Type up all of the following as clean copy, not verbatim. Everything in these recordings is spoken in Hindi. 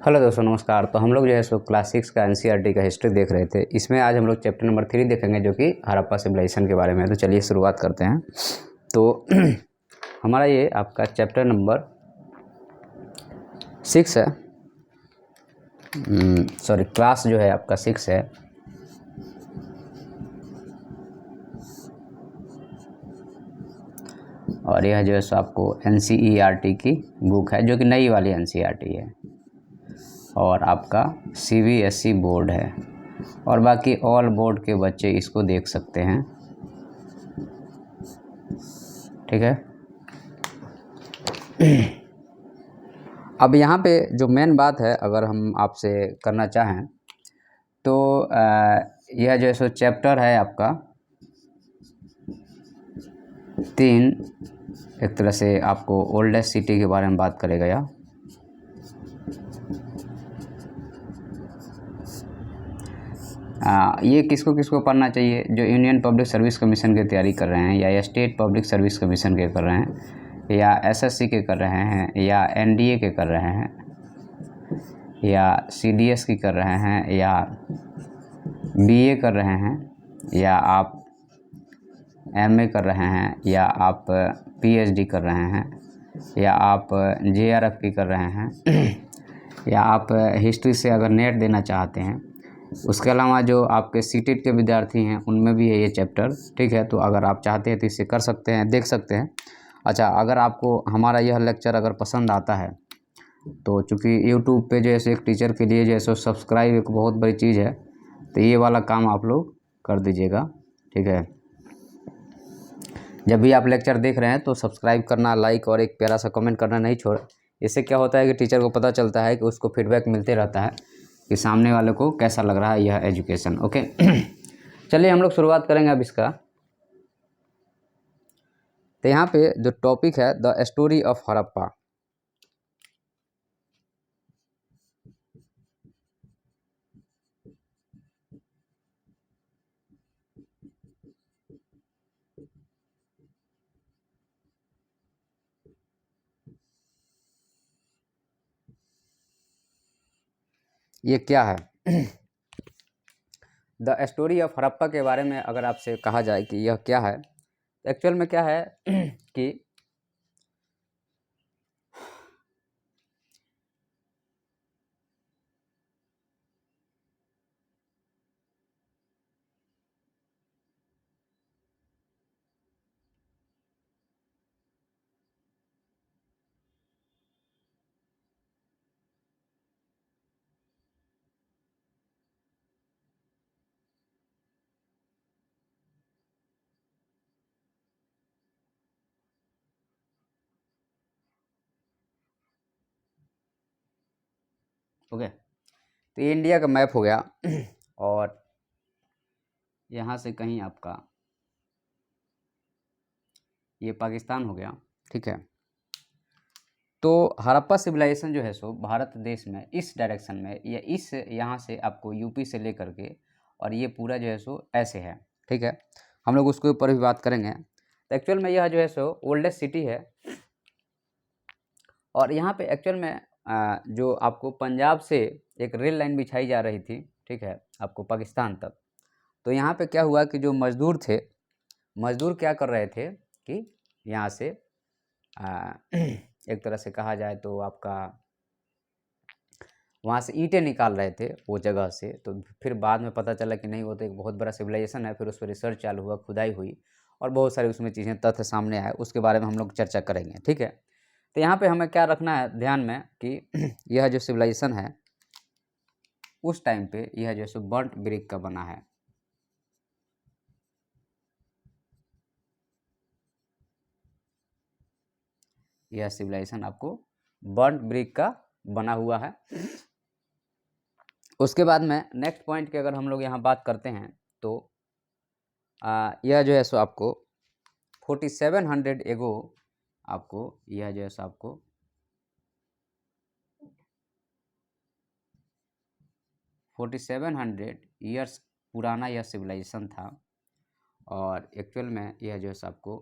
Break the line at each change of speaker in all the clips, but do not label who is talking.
हेलो दोस्तों, नमस्कार। तो हम लोग जो है सो क्लास 6 का एनसीईआरटी का हिस्ट्री देख रहे थे। इसमें आज हम लोग चैप्टर नंबर 3 देखेंगे जो कि हड़प्पा सिविलाइजेशन के बारे में है। तो चलिए शुरुआत करते हैं। तो हमारा ये आपका चैप्टर नंबर 6 है। सॉरी, क्लास जो है आपका 6 है। और यह जो है सो आपको एनसीईआरटी की बुक है, जो कि नई वाली एनसीईआरटी है। और आपका सीबीएसई बोर्ड है, और बाकी ऑल बोर्ड के बच्चे इसको देख सकते हैं। ठीक है। अब यहाँ पे जो मेन बात है, अगर हम आपसे करना चाहें तो यह जो है सो चैप्टर है आपका 3। एक तरह से आपको ओल्डेस्ट सिटी के बारे में बात करेगा। यह ये किसको किसको पढ़ना चाहिए? जो यूनियन पब्लिक सर्विस कमीशन की तैयारी कर रहे हैं, या स्टेट पब्लिक सर्विस कमीशन के कर रहे हैं, या एसएससी के कर रहे हैं, या एनडीए के कर रहे हैं, या सीडीएस की कर रहे हैं, या बीए कर रहे हैं, या आप एमए कर रहे हैं, या आप पीएचडी कर रहे हैं, या आप जेआरएफ की कर रहे हैं, या आप हिस्ट्री से अगर नेट देना चाहते हैं। उसके अलावा जो आपके सीटेट के विद्यार्थी हैं उनमें भी है ये चैप्टर। ठीक है। तो अगर आप चाहते हैं तो इसे कर सकते हैं, देख सकते हैं। अच्छा, अगर आपको हमारा यह लेक्चर अगर पसंद आता है तो चूँकि यूट्यूब पे जैसे एक टीचर के लिए जैसे सब्सक्राइब एक बहुत बड़ी चीज़ है, तो ये वाला काम आप लोग कर दीजिएगा। ठीक है। जब भी आप लेक्चर देख रहे हैं तो सब्सक्राइब करना, लाइक और एक प्यारा सा कमेंट करना नहीं छोड़। इससे क्या होता है कि टीचर को पता चलता है कि उसको फीडबैक मिलते रहता है कि सामने वाले को कैसा लग रहा है यह एजुकेशन। ओके। चलिए हम लोग शुरुआत करेंगे अब इसका। तो यहाँ पे जो टॉपिक है, द स्टोरी ऑफ हड़प्पा। ये क्या है? द स्टोरी ऑफ हड़प्पा के बारे में अगर आपसे कहा जाए कि यह क्या है, तो एक्चुअल में क्या है कि ओके, तो ये इंडिया का मैप हो गया और यहाँ से कहीं आपका ये पाकिस्तान हो गया। ठीक है। तो हड़प्पा सिविलाइजेशन जो है सो भारत देश में इस डायरेक्शन में, या इस यहाँ से आपको यूपी से लेकर के, और ये पूरा जो है सो ऐसे है। ठीक है। हम लोग उसके ऊपर भी बात करेंगे। तो एक्चुअल में यह जो है सो ओल्डेस्ट सिटी है, और यहाँ पे एक्चुअल में जो आपको पंजाब से एक रेल लाइन बिछाई जा रही थी, ठीक है, आपको पाकिस्तान तक। तो यहाँ पे क्या हुआ कि जो मज़दूर थे, मज़दूर क्या कर रहे थे कि यहाँ से एक तरह से कहा जाए तो आपका वहाँ से ईंटें निकाल रहे थे वो जगह से। तो फिर बाद में पता चला कि नहीं, वो तो एक बहुत बड़ा सिविलाइजेशन है। फिर उस पर रिसर्च चालू हुआ, खुदाई हुई, और बहुत सारी उसमें चीज़ें, तथ्य सामने आए। उसके बारे में हम लोग चर्चा करेंगे। ठीक है। तो यहाँ पे हमें क्या रखना है ध्यान में कि यह जो सिविलाइजेशन है उस टाइम पे यह जो सो बर्न्ट ब्रिक का बना है। यह सिविलाइजेशन आपको बर्न्ट ब्रिक का बना हुआ है। उसके बाद में नेक्स्ट पॉइंट की अगर हम लोग यहाँ बात करते हैं तो यह जो है सो आपको 4700 एगो आपको यह जो है सो आपको 4700 ईयर्स पुराना यह सिविलाइजेशन था। और एक्चुअल में यह जो है सो आपको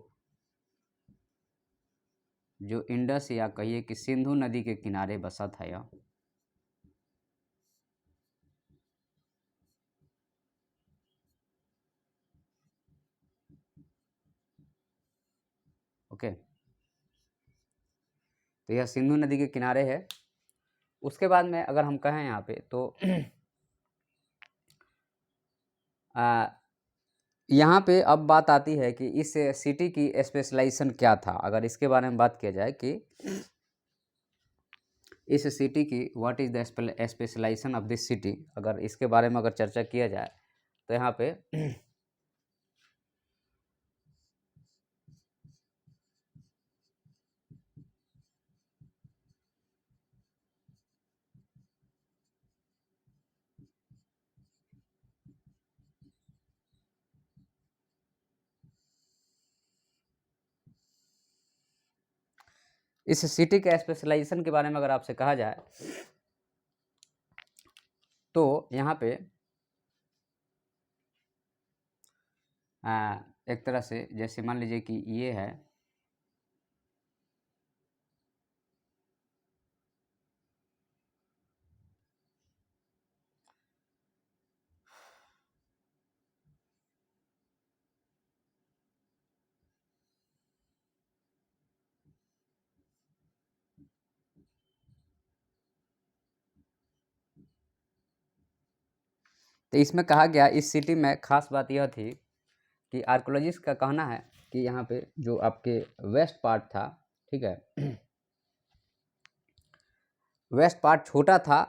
जो इंडस या कहिए कि सिंधु नदी के किनारे बसा था यह। ओके, तो यह सिंधु नदी के किनारे है। उसके बाद में अगर हम कहें यहाँ पे तो यहाँ पे अब बात आती है कि इस सिटी की स्पेशलाइजेशन क्या था। अगर इसके बारे में बात किया जाए कि इस सिटी की what is the specialisation of this city, अगर इसके बारे में अगर चर्चा किया जाए तो यहाँ पे इस सिटी के स्पेशलाइजेशन के बारे में अगर आपसे कहा जाए तो यहाँ पे एक तरह से जैसे मान लीजिए कि ये है, तो इसमें कहा गया इस सिटी में खास बात यह थी कि आर्कोलॉजिस्ट का कहना है कि यहाँ पे जो आपके वेस्ट पार्ट था, ठीक है, वेस्ट पार्ट छोटा था।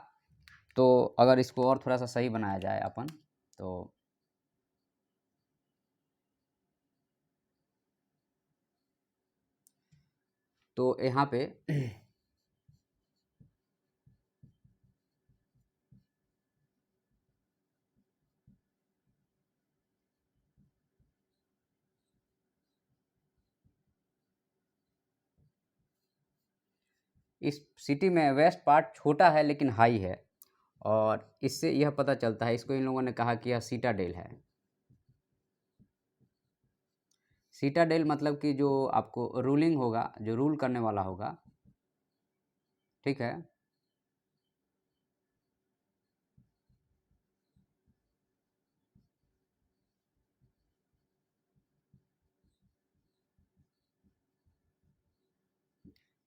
तो अगर इसको और थोड़ा सा सही बनाया जाए अपन तो यहाँ पे इस सिटी में वेस्ट पार्ट छोटा है लेकिन हाई है, और इससे यह पता चलता है, इसको इन लोगों ने कहा कि यह सीटाडेल है। सीटाडेल मतलब कि जो आपको रूलिंग होगा, जो रूल करने वाला होगा, ठीक है,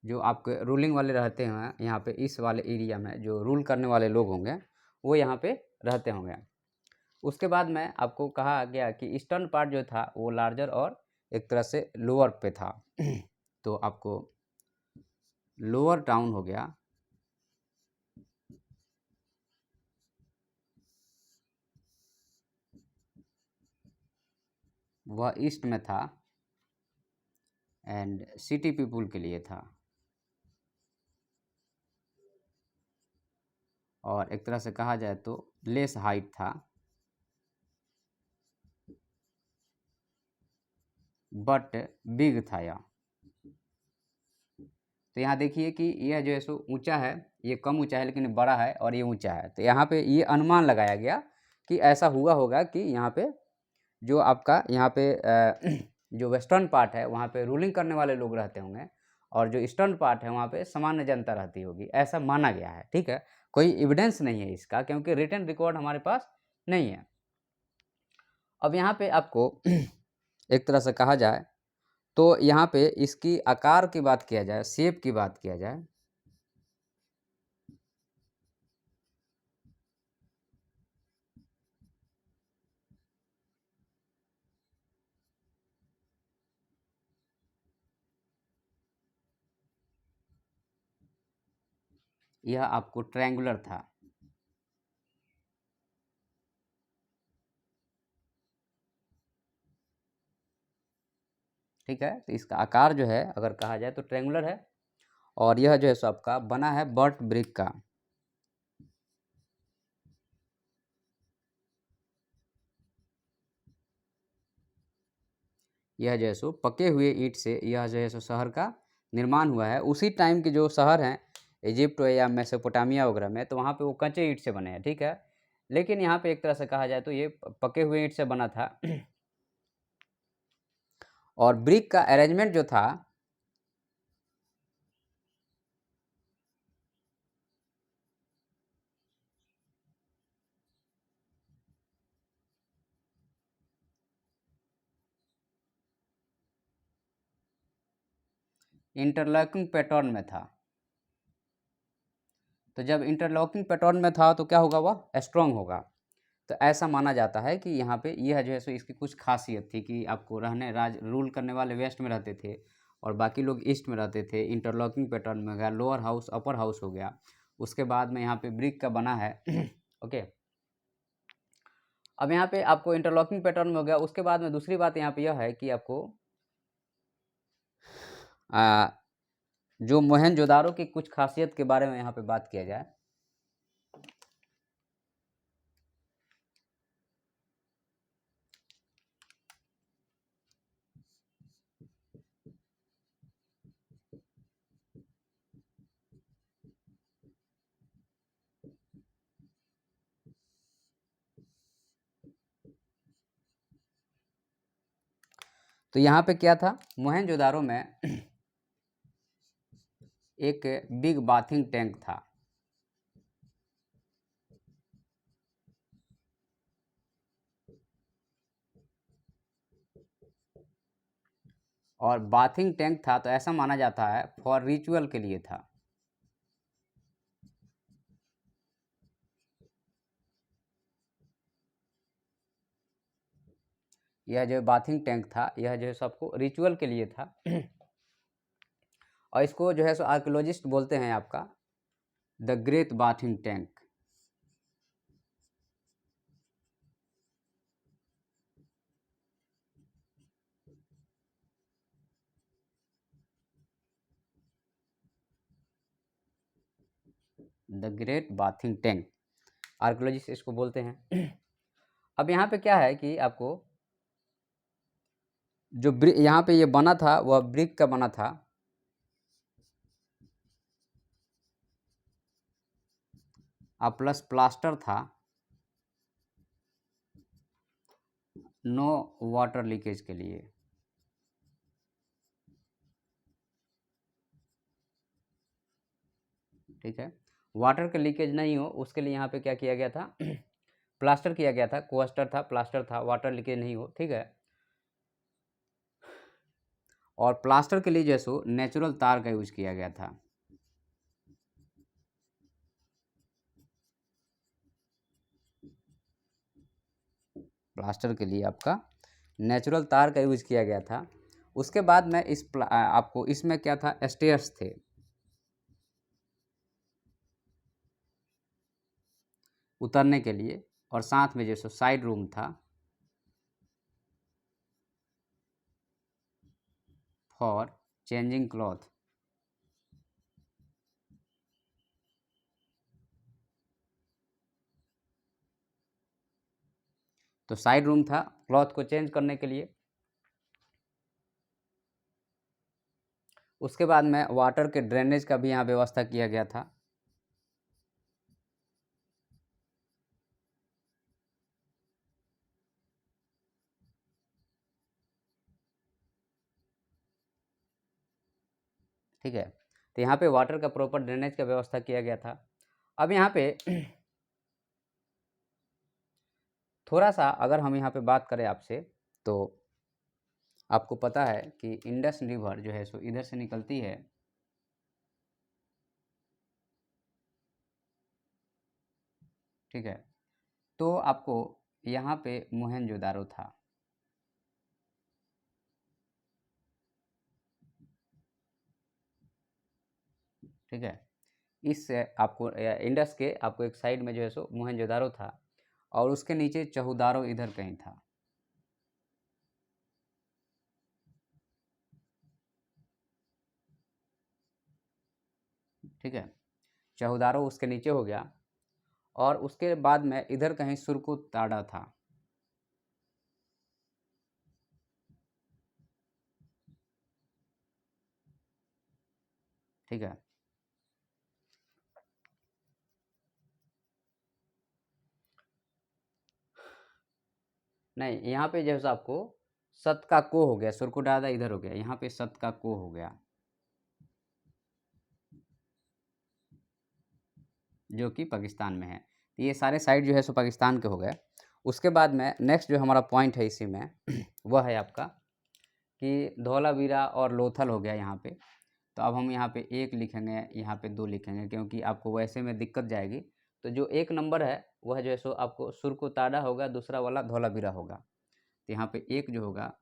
जो आपके रूलिंग वाले रहते हैं यहाँ पे इस वाले एरिया में, जो रूल करने वाले लोग होंगे वो यहाँ पे रहते होंगे। उसके बाद में आपको कहा गया कि ईस्टर्न पार्ट जो था वो लार्जर और एक तरह से लोअर पे था। तो आपको लोअर टाउन हो गया, वह ईस्ट में था एंड सिटी पीपुल के लिए था, और एक तरह से कहा जाए तो लेस हाइट था, बट बिग था यह। तो यहाँ देखिए कि यह जो है सो ऊंचा है, ये कम ऊंचा है लेकिन बड़ा है, और ये ऊंचा है। तो यहाँ पे ये अनुमान लगाया गया कि ऐसा हुआ होगा कि यहाँ पे जो आपका यहाँ पे जो वेस्टर्न पार्ट है वहाँ पे रूलिंग करने वाले लोग रहते होंगे, और जो ईस्टर्न पार्ट है वहाँ पे सामान्य जनता रहती होगी, ऐसा माना गया है। ठीक है, कोई एविडेंस नहीं है इसका, क्योंकि रिटन रिकॉर्ड हमारे पास नहीं है। अब यहाँ पे आपको एक तरह से कहा जाए तो यहाँ पे इसकी आकार की बात किया जाए, शेप की बात किया जाए, यह आपको ट्रायंगुलर था। ठीक है, तो इसका आकार जो है अगर कहा जाए तो ट्रायंगुलर है, और यह जो है सो आपका बना है बर्ट ब्रिक का। यह जो है सो पके हुए ईंट से यह जो है सो शहर का निर्माण हुआ है। उसी टाइम के जो शहर हैं इजिप्ट या मेसोपोटामिया वगैरह में, तो वहाँ पे वो कच्चे ईंट से बने हैं। ठीक है, लेकिन यहाँ पे एक तरह से कहा जाए तो ये पके हुए ईंट से बना था। और ब्रिक का अरेंजमेंट जो था, इंटरलॉकिंग पैटर्न में था। तो जब इंटरलॉकिंग पैटर्न में था तो क्या होगा, वह स्ट्रॉन्ग होगा। तो ऐसा माना जाता है कि यहाँ पे यह जो है सो इसकी कुछ खासियत थी कि आपको रूल करने वाले वेस्ट में रहते थे और बाकी लोग ईस्ट में रहते थे। इंटरलॉकिंग पैटर्न में हो गया, लोअर हाउस अपर हाउस हो गया। उसके बाद में यहाँ पे ब्रिक का बना है ओके। अब यहाँ पे आपको इंटरलॉकिंग पैटर्न में हो गया। उसके बाद में दूसरी बात यहाँ पे यह है कि आपको जो मोहनजोदारो की कुछ खासियत के बारे में यहाँ पे बात किया जाए। तो यहाँ पे क्या था, मोहनजोदारो में एक बिग बाथिंग टैंक था। और बाथिंग टैंक था तो ऐसा माना जाता है फॉर रिचुअल के लिए था। यह जो बाथिंग टैंक था यह जो है सबको रिचुअल के लिए था। और इसको जो है सो आर्कियोलॉजिस्ट बोलते हैं आपका the great bathing tank. The great bathing tank archaeologist इसको बोलते हैं। अब यहाँ पे क्या है कि आपको जो यहाँ पे ये बना था वह ब्रिक का बना था। प्लस प्लास्टर था, नो वाटर लीकेज के लिए। ठीक है, वाटर का लीकेज नहीं हो उसके लिए यहाँ पे क्या किया गया था प्लास्टर किया गया था, कोस्टर था, प्लास्टर था, वाटर लीकेज नहीं हो। ठीक है, और प्लास्टर के लिए जो है सो नेचुरल तार का यूज किया गया था। प्लास्टर के लिए आपका नेचुरल तार का यूज किया गया था। उसके बाद में आपको इसमें क्या था, स्टेयर्स थे। उतरने के लिए, और साथ में जो सो साइड रूम था फॉर चेंजिंग क्लॉथ। तो साइड रूम था क्लॉथ को चेंज करने के लिए। उसके बाद में वाटर के ड्रेनेज का भी यहाँ व्यवस्था किया गया था। ठीक है, तो यहाँ पे वाटर का प्रॉपर ड्रेनेज का व्यवस्था किया गया था। अब यहाँ पे थोड़ा सा अगर हम यहाँ पे बात करें आपसे, तो आपको पता है कि इंडस रिवर जो है सो इधर से निकलती है। ठीक है, तो आपको यहाँ पे मोहनजोदारो था। ठीक है, इस आपको इंडस के आपको एक साइड में जो है सो मोहनजोदारो था और उसके नीचे चहुदारो इधर कहीं था। ठीक है, चहुदारो उसके नीचे हो गया और उसके बाद में इधर कहीं सुरकुताड़ा था। ठीक है, नहीं यहाँ पे जैसा आपको सत का को हो गया, सुरकुटादा इधर हो गया, यहाँ पे सत का को हो गया जो कि पाकिस्तान में है। तो ये सारे साइड जो है सो पाकिस्तान के हो गए। उसके बाद में नेक्स्ट जो हमारा पॉइंट है इसी में वह है आपका कि धौलावीरा और लोथल हो गया यहाँ पे। तो अब हम यहाँ पे 1 लिखेंगे, यहाँ पे 2 लिखेंगे, क्योंकि आपको वैसे में दिक्कत जाएगी। तो जो 1 नंबर है वह जो है सो आपको सुरकोताड़ा होगा, दूसरा वाला धौलावीरा होगा। तो यहाँ पे 1 जो होगा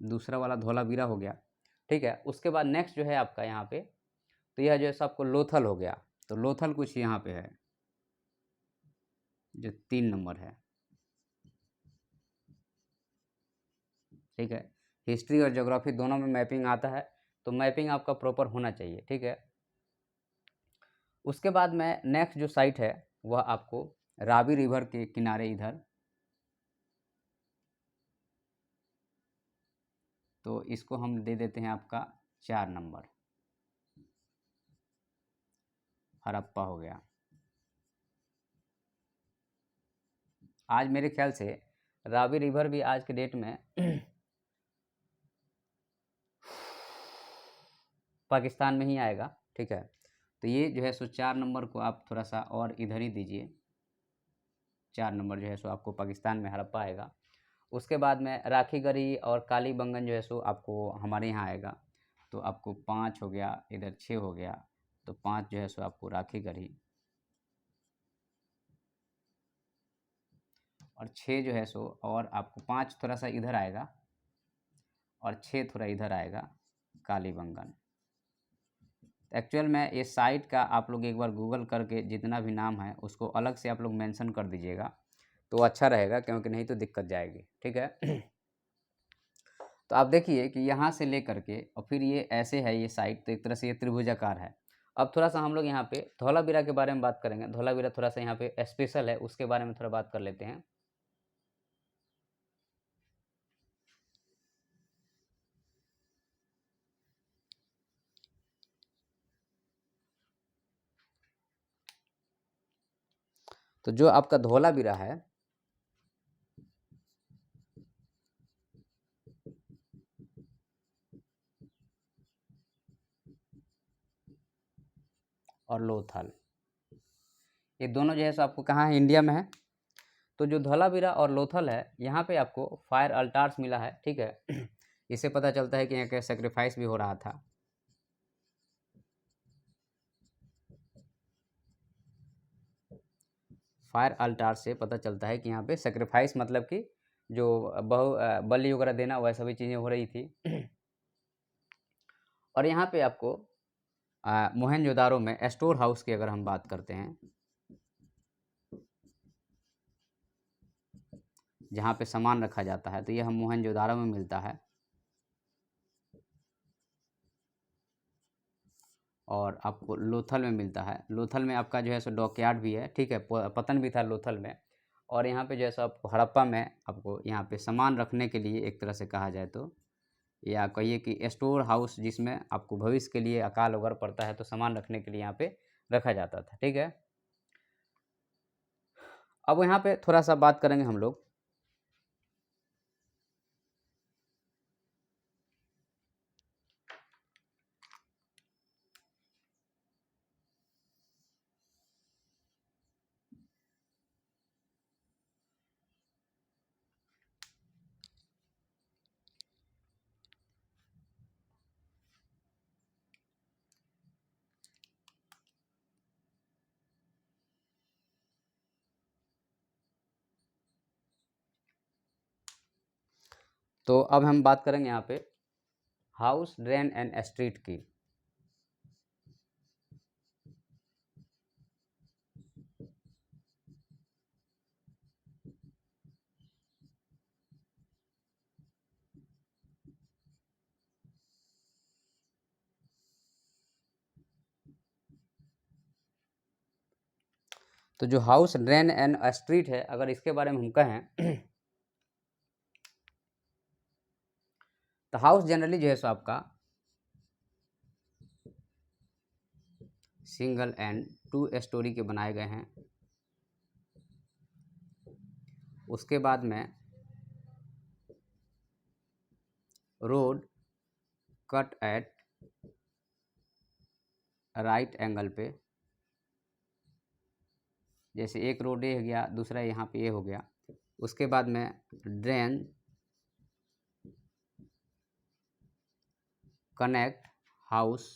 दूसरा वाला धौलावीरा हो गया, ठीक है। उसके बाद नेक्स्ट जो है आपका यहाँ पे, तो यह जो है सो आपको लोथल हो गया। तो लोथल कुछ यहाँ पे है जो 3 नंबर है, ठीक है। हिस्ट्री और ज्योग्राफी दोनों में मैपिंग आता है, तो मैपिंग आपका प्रॉपर होना चाहिए, ठीक है। उसके बाद में नेक्स्ट जो साइट है वह आपको रावी रिवर के किनारे इधर, तो इसको हम दे देते हैं आपका 4 नंबर, हड़प्पा हो गया। आज मेरे ख्याल से रावी रिवर भी आज के डेट में पाकिस्तान में ही आएगा, ठीक है। तो ये जो है सो 4 नंबर को आप थोड़ा सा और इधर ही दीजिए। 4 नंबर जो है सो आपको पाकिस्तान में हड़प्पा आएगा। उसके बाद में राखीगढ़ी और कालीबंगन जो है सो आपको हमारे यहाँ आएगा। तो आपको 5 हो गया, इधर 6 हो गया, तो 5 जो है सो आपको राखीगढ़ी, और 6 जो है सो, और आपको 5 थोड़ा सा इधर आएगा और 6 थोड़ा इधर आएगा, कालीबंगन। एक्चुअल में ये साइट का आप लोग एक बार गूगल करके जितना भी नाम है उसको अलग से आप लोग मेंशन कर दीजिएगा, तो अच्छा रहेगा, क्योंकि नहीं तो दिक्कत जाएगी, ठीक है। तो आप देखिए कि यहाँ से ले करके और फिर ये ऐसे है ये साइट, तो एक तरह से ये त्रिभुजाकार है। अब थोड़ा सा हम लोग यहाँ पे धौलावीरा के बारे में बात करेंगे। धौलावीरा थोड़ा सा यहाँ पे स्पेशल है, उसके बारे में थोड़ा बात कर लेते हैं। तो जो आपका धौलावीरा है, और लोथल, ये दोनों जो है सो आपको कहाँ है, इंडिया में है। तो जो धौलावीरा और लोथल है, यहाँ पे आपको फायर अल्टार्स मिला है, ठीक है। इससे पता चलता है कि यहाँ का सेक्रीफाइस भी हो रहा था। फायर अल्टार से पता चलता है कि यहाँ पे सेक्रीफाइस मतलब कि जो बलि वगैरह देना, वह सभी चीज़ें हो रही थी। और यहाँ पे आपको मोहनजोदारो में स्टोर हाउस की अगर हम बात करते हैं, जहाँ पे सामान रखा जाता है, तो ये हम मोहनजोदारो में मिलता है। और आपको लोथल में मिलता है। लोथल में आपका जो है सो डॉकयार्ड भी है, ठीक है, पतन भी था लोथल में। और यहाँ पे जो है सो आपको हड़प्पा में आपको यहाँ पे सामान रखने के लिए एक तरह से कहा जाए तो, या कहिए कि स्टोर हाउस, जिसमें आपको भविष्य के लिए अकाल वगैरह पड़ता है तो सामान रखने के लिए यहाँ पे रखा जाता था, ठीक है। अब यहाँ पे थोड़ा सा बात करेंगे हम लोग, तो अब हम बात करेंगे यहाँ पे हाउस, ड्रेन एंड स्ट्रीट की। तो जो हाउस, ड्रेन एंड स्ट्रीट है, अगर इसके बारे में हम कहें तो हाउस जनरली जो है सो आपका सिंगल एंड 2 स्टोरी के बनाए गए हैं। उसके बाद में road cut at right angle पे जैसे एक रोड ये हो गया, दूसरा यहाँ पे ये हो गया। उसके बाद में ड्रेन कनेक्ट हाउस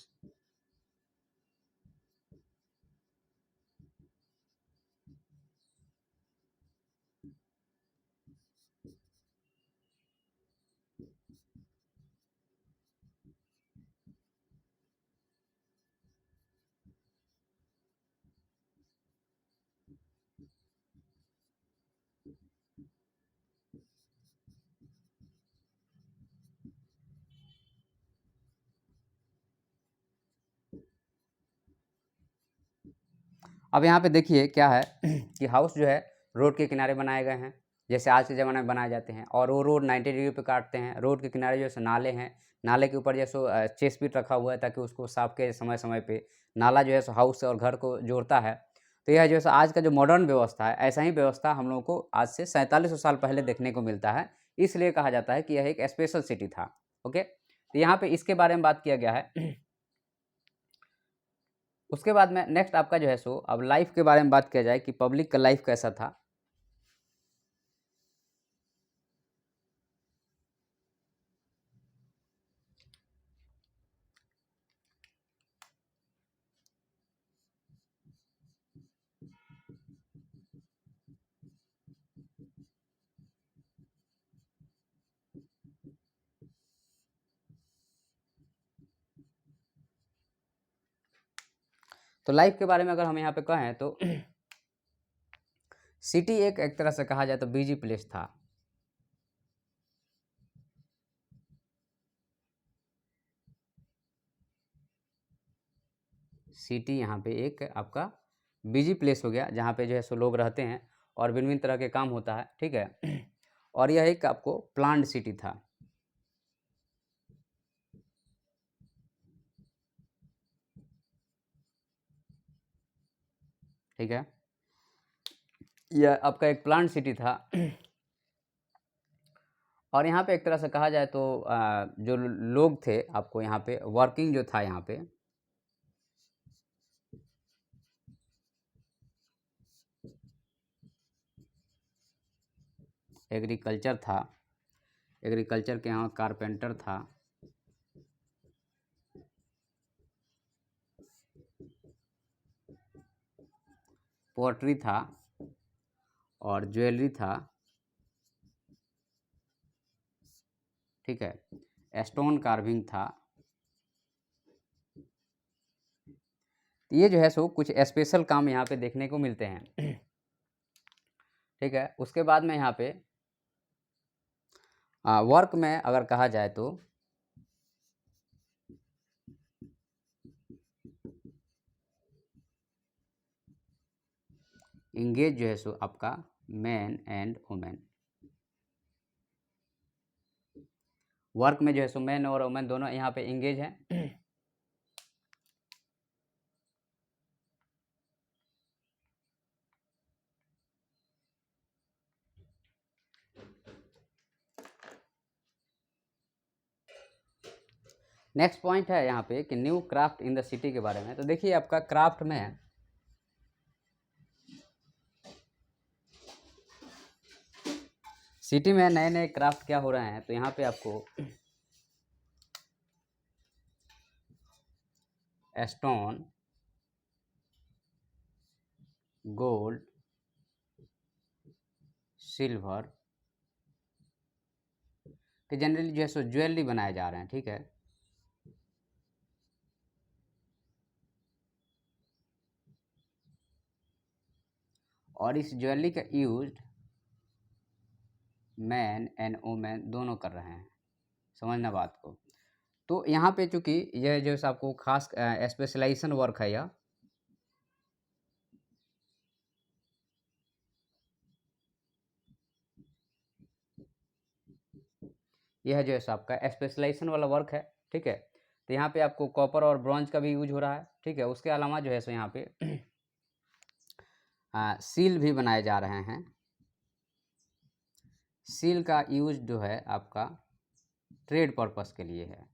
अब यहाँ पे देखिए क्या है कि हाउस जो है रोड के किनारे बनाए गए हैं, जैसे आज के ज़माने में बनाए जाते हैं, और वो रोड 90 डिग्री पे काटते हैं। रोड के किनारे जो है नाले हैं, नाले के ऊपर जैसे चेसपीट रखा हुआ है ताकि उसको साफ के समय समय पे नाला जो है सो हाउस और घर को जोड़ता है। तो यह जो है आज का जो मॉडर्न व्यवस्था है, ऐसा ही व्यवस्था हम लोगों को आज से 4700 साल पहले देखने को मिलता है। इसलिए कहा जाता है कि यह एक स्पेशल सिटी था। ओके, तो यहाँ पे इसके बारे में बात किया गया है। उसके बाद में नेक्स्ट आपका जो है सो अब लाइफ के बारे में बात किया जाए कि पब्लिक का लाइफ कैसा था। तो लाइफ के बारे में अगर हम यहाँ पे कहें तो सिटी एक तरह से कहा जाए तो बिजी प्लेस था। सिटी यहाँ पे एक आपका बिजी प्लेस हो गया जहाँ पे जो है सो लोग रहते हैं और भिन्न भिन्न तरह के काम होता है, ठीक है। और यह एक आपको प्लान्ड सिटी था। ठीक है, यह आपका एक प्लान्ड सिटी था। और यहाँ पे एक तरह से कहा जाए तो जो लोग थे आपको यहाँ पे वर्किंग जो था यहाँ पे एग्रीकल्चर था। एग्रीकल्चर के यहाँ कारपेंटर था, पोट्री था और ज्वेलरी था। ठीक है, स्टोन कार्विंग था। ये जो है सो कुछ स्पेशल काम यहाँ पे देखने को मिलते हैं। ठीक है, उसके बाद में यहाँ पे वर्क में अगर कहा जाए तो इंगेज जो है सो आपका मैन एंड वुमेन। वर्क में जो है सो मैन और वुमेन दोनों यहाँ पे इंगेज हैं। नेक्स्ट पॉइंट है यहाँ पे कि new craft in the city के बारे में। तो देखिए आपका क्राफ्ट में सिटी में नए नए क्राफ्ट क्या हो रहे हैं, तो यहाँ पे आपको स्टोन, गोल्ड, सिल्वर के जनरली जो है सो ज्वेलरी बनाए जा रहे हैं। ठीक है, और इस ज्वेलरी का यूज मैन एंड वुमेन दोनों कर रहे हैं, समझना बात को। तो यहाँ पे चूंकि यह जो है आपको खास स्पेशलाइजेशन वर्क है, यह जो है आपका स्पेशलाइजेशन वाला वर्क है। ठीक है, तो यहाँ पे आपको कॉपर और ब्रॉन्ज का भी यूज हो रहा है। ठीक है, उसके अलावा जो है सो यहाँ पे सील भी बनाए जा रहे हैं। सील का यूज जो है आपका ट्रेड पर्पस के लिए है।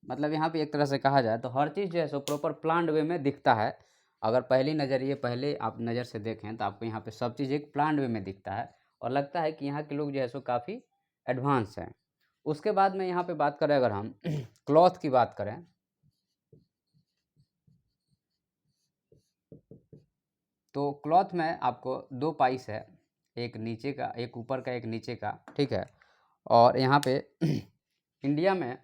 मतलब यहाँ पे एक तरह से कहा जाए तो हर चीज़ जो है सो प्रॉपर प्लान्ड वे में दिखता है। अगर पहली नज़र ये पहले आप नज़र से देखें तो आपको यहाँ पे सब चीज़ एक प्लान्ड वे में दिखता है और लगता है कि यहाँ के लोग जो है सो काफ़ी एडवांस हैं। उसके बाद में यहाँ पे बात करें अगर हम क्लॉथ की बात करें तो क्लॉथ में आपको दो पाइस है, एक नीचे का एक ऊपर का एक नीचे का, ठीक है। और यहाँ पे इंडिया में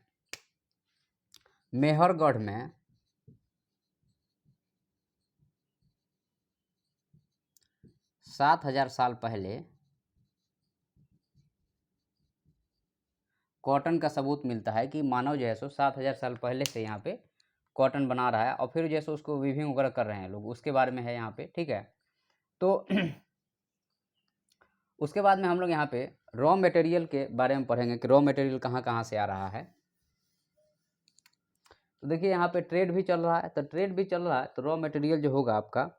मेहरगढ़ में 7,000 साल पहले कॉटन का सबूत मिलता है कि मानव जो है सो 7,000 साल पहले से यहाँ पे कॉटन बना रहा है और फिर जैसे उसको वीविंग वगैरह कर रहे हैं लोग, उसके बारे में है यहाँ पे, ठीक है। तो उसके बाद में हम लोग यहाँ पे रॉ मटेरियल के बारे में पढ़ेंगे कि रॉ मटेरियल कहाँ कहाँ से आ रहा है। तो देखिए यहाँ पे ट्रेड भी चल रहा है, तो ट्रेड भी चल रहा है तो रॉ मटेरियल जो होगा आपका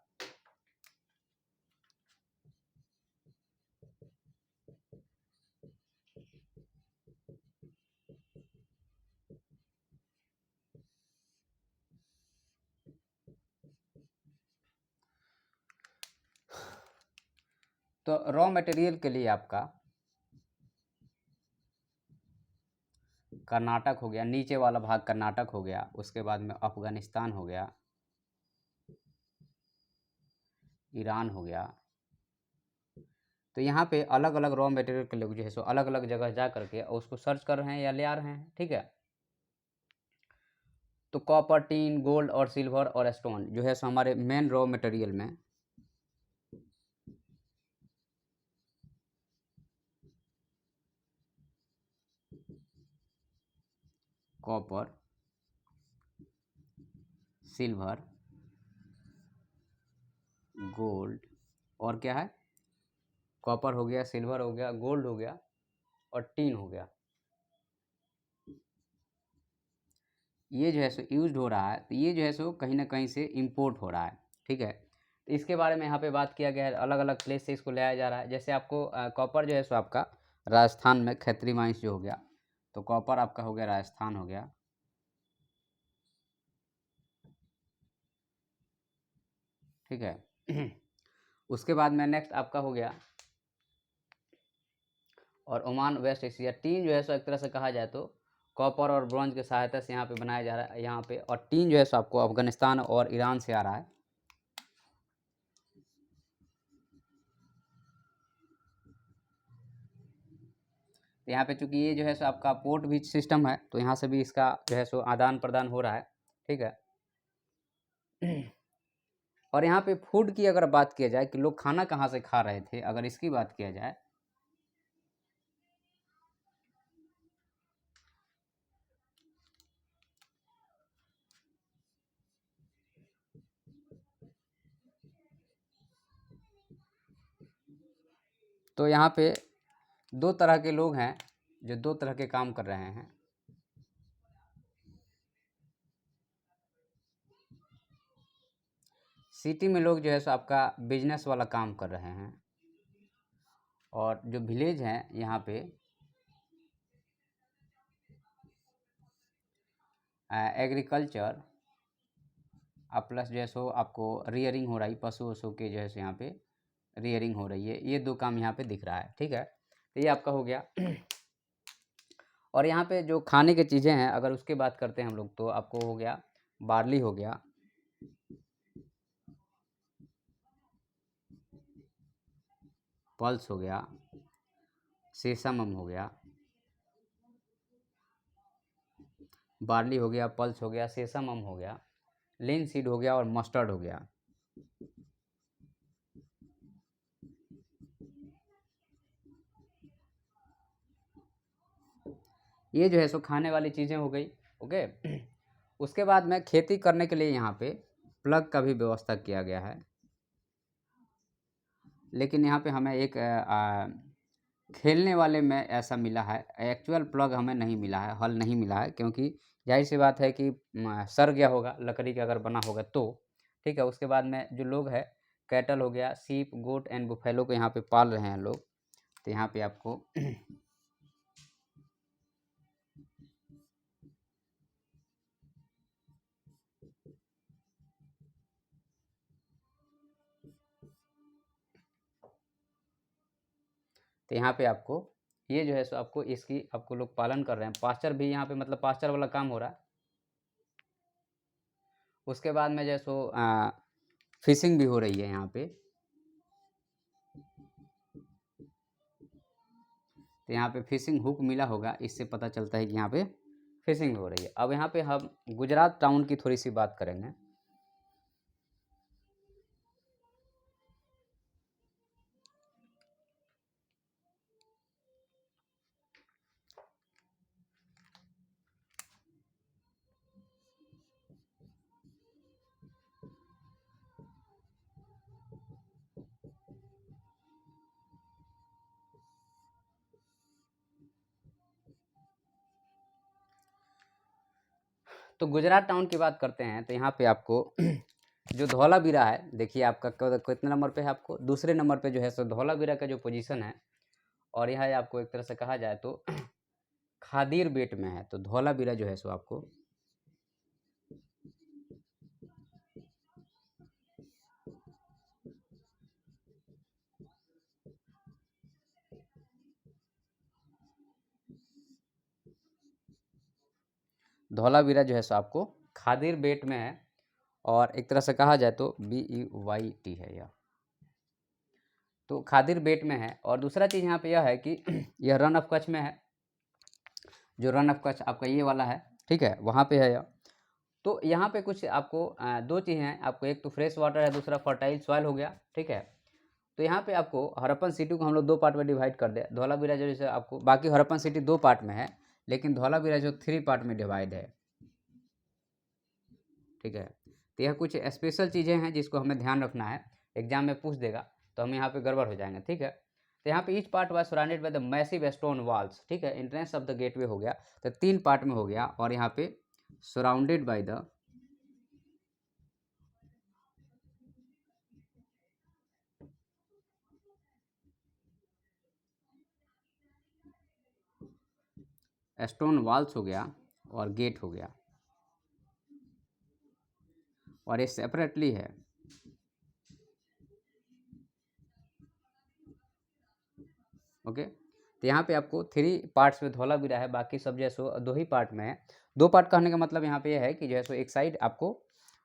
तो रॉ मटेरियल के लिए आपका कर्नाटक हो गया, नीचे वाला भाग कर्नाटक हो गया, उसके बाद में अफगानिस्तान हो गया, ईरान हो गया। तो यहाँ पे अलग अलग रॉ मटेरियल के लोग जो है सो अलग अलग जगह जा करके उसको सर्च कर रहे हैं या ले आ रहे हैं, ठीक है। तो कॉपर, टीन, गोल्ड और सिल्वर और स्टोन जो है सो हमारे मेन रॉ मटेरियल में कॉपर, सिल्वर, गोल्ड और क्या है, कॉपर हो गया, सिल्वर हो गया, गोल्ड हो गया और टीन हो गया। ये जो है सो यूज हो रहा है, तो ये जो है सो कहीं ना कहीं से इम्पोर्ट हो रहा है, ठीक है। तो इसके बारे में यहाँ पे बात किया गया है, अलग अलग प्लेस से इसको लाया जा रहा है। जैसे आपको कॉपर जो है सो आपका राजस्थान में खैत्री माइंस जो हो गया, तो कॉपर आपका हो गया राजस्थान हो गया, ठीक है। उसके बाद में नेक्स्ट आपका हो गया और ओमान, वेस्ट एशिया। टीन जो है सो एक तरह से कहा जाए तो कॉपर और ब्रॉन्ज की सहायता से यहाँ पे बनाया जा रहा है यहाँ पे, और टीन जो है सो आपको अफगानिस्तान और ईरान से आ रहा है। तो यहाँ पे चूंकि ये जो है सो आपका पोर्ट भी सिस्टम है तो यहाँ से भी इसका जो है सो आदान प्रदान हो रहा है, ठीक है। और यहाँ पे फूड की अगर बात किया जाए कि लोग खाना कहाँ से खा रहे थे, अगर इसकी बात किया जाए तो यहाँ पे दो तरह के लोग हैं जो दो तरह के काम कर रहे हैं। सिटी में लोग जो है सो आपका बिजनेस वाला काम कर रहे हैं और जो विलेज हैं यहाँ पे एग्रीकल्चर प्लस जो है सो आपको रियरिंग हो रही, पशु वशु के जो है सो यहाँ पे रियरिंग हो रही है, ये दो काम यहाँ पे दिख रहा है, ठीक है। तो ये आपका हो गया। और यहाँ पे जो खाने की चीज़ें हैं अगर उसकी बात करते हैं हम लोग तो आपको हो गया बार्ली हो गया, पल्स हो गया, सेसमम हो गया, बार्ली हो गया, पल्स हो गया, सेसमम हो गया, लिनसीड हो गया और मस्टर्ड हो गया। ये जो है सो खाने वाली चीज़ें हो गई, ओके। उसके बाद में खेती करने के लिए यहाँ पे प्लग का भी व्यवस्था किया गया है, लेकिन यहाँ पे हमें एक खेलने वाले में ऐसा मिला है, एक्चुअल प्लग हमें नहीं मिला है, हल नहीं मिला है, क्योंकि जाहिर सी बात है कि सड़ गया होगा, लकड़ी का अगर बना होगा तो, ठीक है। उसके बाद में जो लोग हैं कैटल हो गया, सीप, गोट एंड बुफेलो को यहाँ पे पाल रहे हैं लोग, तो यहाँ पे आपको तो यहाँ पे आपको ये जो है सो आपको इसकी आपको लोग पालन कर रहे हैं। पास्चर भी यहाँ पे मतलब पास्चर वाला काम हो रहा है। उसके बाद में जो है सो फिशिंग भी हो रही है यहाँ पे। तो यहाँ पे फिशिंग हुक मिला होगा, इससे पता चलता है कि यहाँ पे फिशिंग हो रही है। अब यहाँ पे हम गुजरात टाउन की थोड़ी सी बात करेंगे। तो गुजरात टाउन की बात करते हैं तो यहाँ पे आपको जो धौलावीरा है, देखिए आपका कितने नंबर पे है, आपको दूसरे नंबर पे जो है सो धौलावीरा का जो पोजीशन है, और यह आपको एक तरह से कहा जाए तो खादीर बेट में है। तो धौलावीरा जो है सो आपको धौलावीरा जो है सो आपको खादीर बेट में है, और एक तरह से कहा जाए तो BEYT है यह, तो खादीर बेट में है। और दूसरा चीज़ यहाँ पे यह है कि यह रन ऑफ कच्छ में है, जो रन ऑफ कच्छ आपका ये वाला है, ठीक है, वहाँ पे है यह। तो यहाँ पे कुछ आपको दो चीज़ें हैं आपको, एक तो फ्रेश वाटर है, दूसरा फर्टाइल सॉइल हो गया, ठीक है। तो यहाँ पे आपको हरप्पन सिटी को हम लोग दो पार्ट में डिवाइड कर दे। धौलावीरा जो जैसे आपको, बाकी हरप्पन सिटी दो पार्ट में है, लेकिन धौलावीरा जो 3 पार्ट में डिवाइड है, ठीक है। तो यह कुछ स्पेशल चीज़ें हैं जिसको हमें ध्यान रखना है, एग्जाम में पूछ देगा तो हम यहाँ पे गड़बड़ हो जाएंगे, ठीक है। तो यहाँ पे each part was surrounded by the massive stone walls, ठीक है। एंट्रेंस ऑफ द गेटवे हो गया, तो 3 पार्ट में हो गया, और यहाँ पे surrounded by the stone walls हो गया और गेट हो गया, और ये सेपरेटली है। ओके, तो यहाँ पे आपको 3 पार्ट्स में धौलावीरा है, बाकी सब जो है सो 2 ही पार्ट में है। 2 पार्ट कहने का मतलब यहाँ पे यह है कि जो है सो एक साइड आपको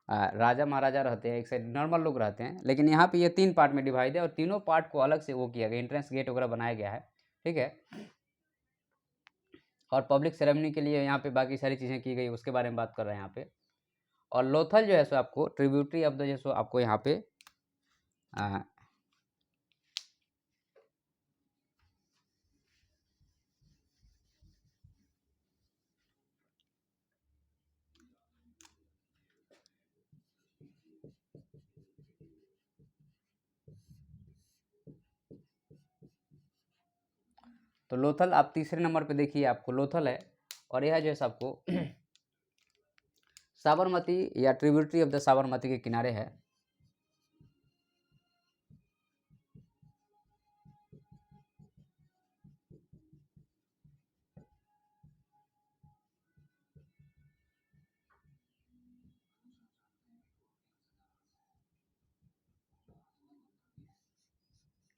राजा महाराजा रहते हैं, एक साइड नॉर्मल लोग रहते हैं, लेकिन यहाँ पे ये 3 पार्ट में डिवाइड है, और तीनों पार्ट को अलग से वो किया गया, एंट्रेंस गेट वगैरह बनाया गया है, ठीक है। और पब्लिक सेरेमनी के लिए यहाँ पे बाकी सारी चीज़ें की गई, उसके बारे में बात कर रहे हैं यहाँ पे। और लोथल जो है सो आपको ट्रिब्यूटरी ऑफ द जो सो आपको यहाँ पे तो लोथल आप तीसरे नंबर पे देखिए, आपको लोथल है, और यह जो है आपको साबरमती या ट्रिब्यूटरी ऑफ द साबरमती के किनारे है।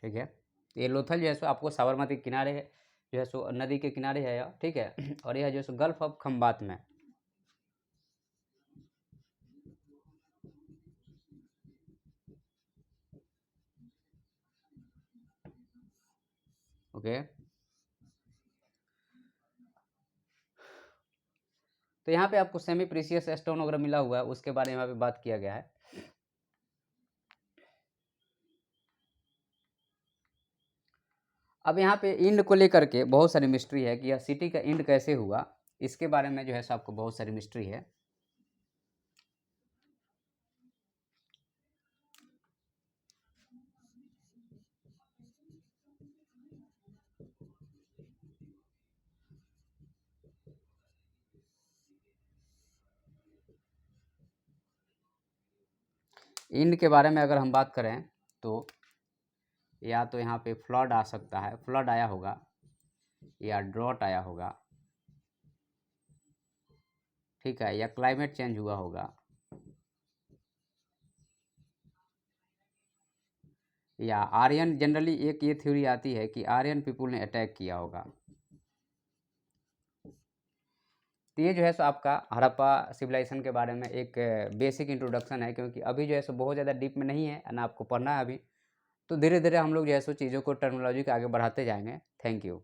ठीक है, तो ये लोथल जो है सो आपको साबरमती के किनारे है, जो है सो नदी के किनारे है यह, ठीक है। और यह जो है सो गल्फ ऑफ खम्बात में। ओके, तो यहाँ पे आपको सेमी प्रीशियस स्टोन वगैरह मिला हुआ है, उसके बारे में यहाँ पे बात किया गया है। अब यहाँ पे इंड को लेकर के बहुत सारी मिस्ट्री है कि यह सिटी का इंड कैसे हुआ, इसके बारे में जो है सो आपको बहुत सारी मिस्ट्री है। इंड के बारे में अगर हम बात करें तो या तो यहाँ पे फ्लड आ सकता है, फ्लड आया होगा, या ड्रॉट आया होगा, ठीक है, या क्लाइमेट चेंज हुआ होगा, या आर्यन, जनरली एक ये थ्योरी आती है कि आर्यन पीपुल ने अटैक किया होगा। तो ये जो है सो आपका हड़प्पा सिविलाइजेशन के बारे में एक बेसिक इंट्रोडक्शन है, क्योंकि अभी जो है सो बहुत ज़्यादा डीप में नहीं है ना, आपको पढ़ना है अभी। तो धीरे धीरे हम लोग जो है सो चीज़ों को, टर्मिनोलॉजी को आगे बढ़ाते जाएंगे। Thank you.